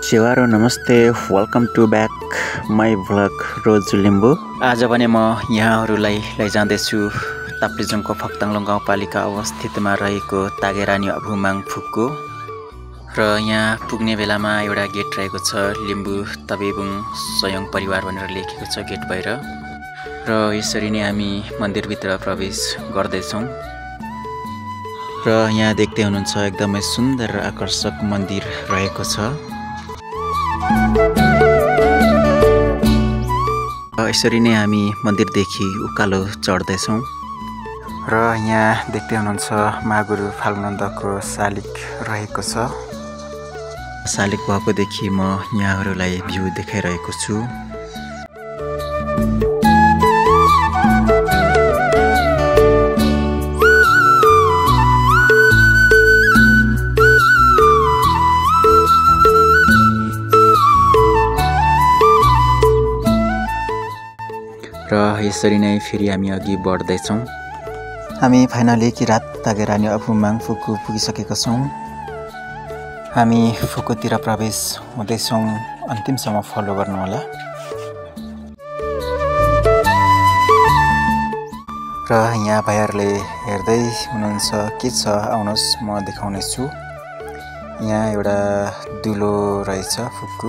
चिवारो नमस्ते, welcome to back my vlog Roj Limbu. आज भने म यहाँहरूलाई लैजाँदैछु ताप्लेजुङको फक्ताङलोङ गाउँपालिका अवस्थितमा रहेको तागेरानी अभुमाङ फुक्को। र यहाँ पुग्ने बेलामा एउटा गेट रहेको छ, लिम्बू तबेबुङ स्वयं परिवार भनेर लेखेको छ गेट बाहिर। र यसरी नै हामी मन्दिरभित्र प्रवेश गर्दैछौँ। र यहाँ देख्दै हुनुहुन्छ एकदमै सुन्दर र आकर्षक मन्दिर रहेको छ। यसरी नै हामी मन्दिरदेखि उकालो चढ्दैछौँ। र यहाँ देख्दै हुनुहुन्छ महागुरु फाल्गुनन्दको शालिग रहेको छ। शालिग भएकोदेखि म यहाँहरूलाई भ्यू देखाइरहेको छु। र यसरी नै फेरि हामी अघि बढ्दैछौँ। हामी फाइनली किरात तागेरानी अभुमाङ फुक्को पुगिसकेका छौँ। हामी फुक्कोतिर प्रवेश हुँदैछौँ, अन्तिमसम्म फलो गर्नुहोला। र यहाँ भाइहरूले हेर्दै हुनुहुन्छ के छ, आउनुहोस् म देखाउनेछु। यहाँ एउटा दुलो रहेछ फुक्को,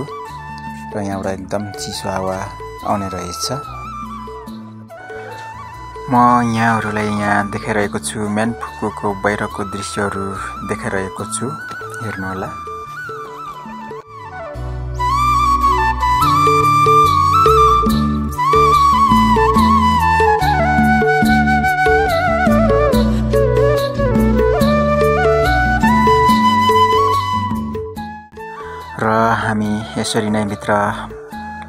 र यहाँबाट एकदम चिसो हावा आउने रहेछ। म यहाँहरूलाई यहाँ देखाइरहेको छु, मेन फुक्कोको बाहिरको दृश्यहरू देखाइरहेको छु, हेर्नुहोला। र हामी यसरी नै भित्र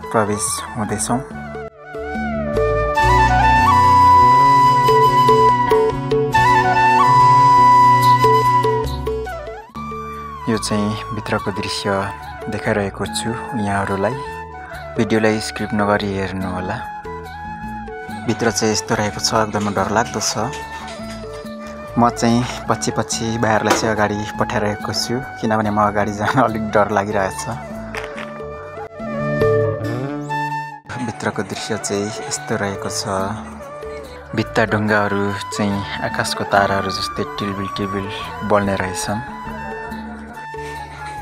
प्रवेश हुँदैछौँ। यो चाहिँ भित्रको दृश्य देखाइरहेको छु यहाँहरूलाई। भिडियोलाई स्क्रिप नगरी हेर्नुहोला। भित्र चाहिँ यस्तो रहेको छ, एकदमै डरलाग्दो छ। म चाहिँ पछि भाइहरूलाई चाहिँ अगाडि पठाइरहेको छु, किनभने म अगाडि जान अलिक डर लागिरहेछ। भित्रको दृश्य चाहिँ यस्तो रहेको छ। भित्ता ढुङ्गाहरू चाहिँ आकाशको ताराहरू जस्तै टिलबिल बल्ने रहेछन्।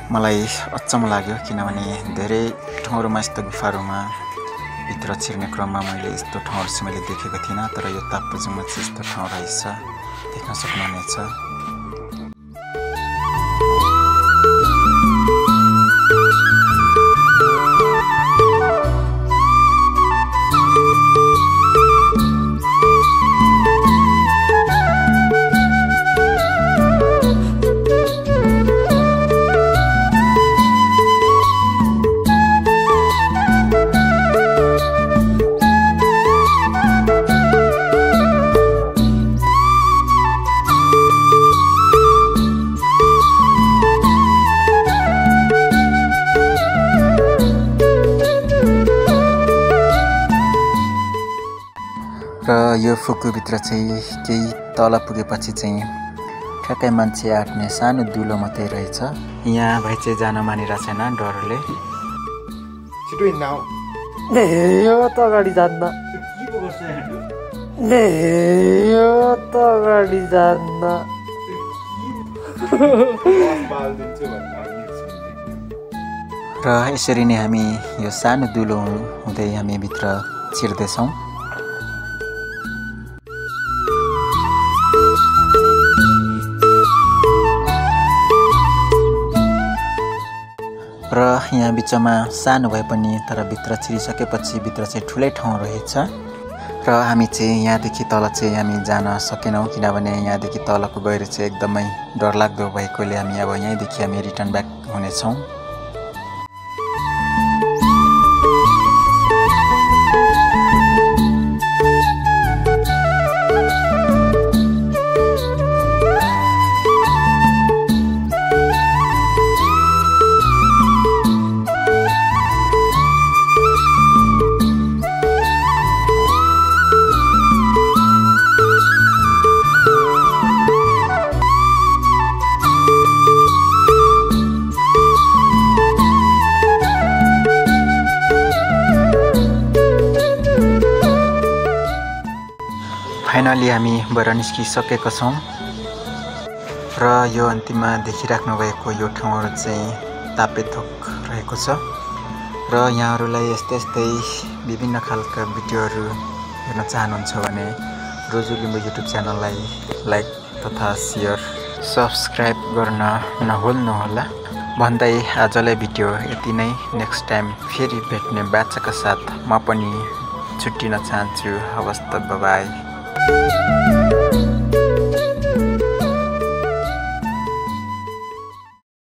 मलाई अचम्म लाग्यो, किनभने धेरै ठाउँहरूमा यस्तो गुफाहरूमा भित्र छिर्ने क्रममा मैले यस्तो ठाउँहरू चाहिँ मैले देखेको थिइनँ। तर यो ताप्लेजुङमा चाहिँ यस्तो ठाउँ रहेछ, देख्न सक्नुहुनेछ। र यो फुक्कोभित्र चाहिँ केही तल पुगेपछि चाहिँ ठ्याक्कै मान्छे आँट्ने सानो दुलो मात्रै रहेछ। यहाँ भाइ चाहिँ जान मानिरहेको छैन डरले। यो त अगाडि जान्न, यो त अगाडि जान्न। र यसरी नै हामी यो सानो दुलो हुँदै हामी भित्र छिर्दैछौँ। र यहाँ बिचमा सानो भए पनि तर भित्र छिरिसकेपछि भित्र चाहिँ ठुलै ठाउँ रहेछ। र हामी चाहिँ यहाँदेखि तल चाहिँ हामी जान सकेनौँ, किनभने यहाँदेखि तलको गहिरो चाहिँ एकदमै डरलाग्दो भएकोले हामी अब यहीँदेखि हामी रिटर्न ब्याक हुनेछौँ। फाइनली हामी बाट निस्किसकेका छौँ र यो अन्तिममा देखिराख्नु भएको यो ठाउँहरू चाहिँ तापेथोक रहेको छ र यहाँहरूलाई यस्तै विभिन्न खालका भिडियोहरू हेर्न चाहनुहुन्छ भने रोजु लिम्बू युट्युब च्यानललाई लाइक तथा सेयर सब्स्क्राइब गर्न नभुल्नुहोला भन्दै आजलाई भिडियो यति नै। नेक्स्ट टाइम फेरि भेट्ने बाचाका साथ म पनि छुट्टिन चाहन्छु। हवस् त, बाइ।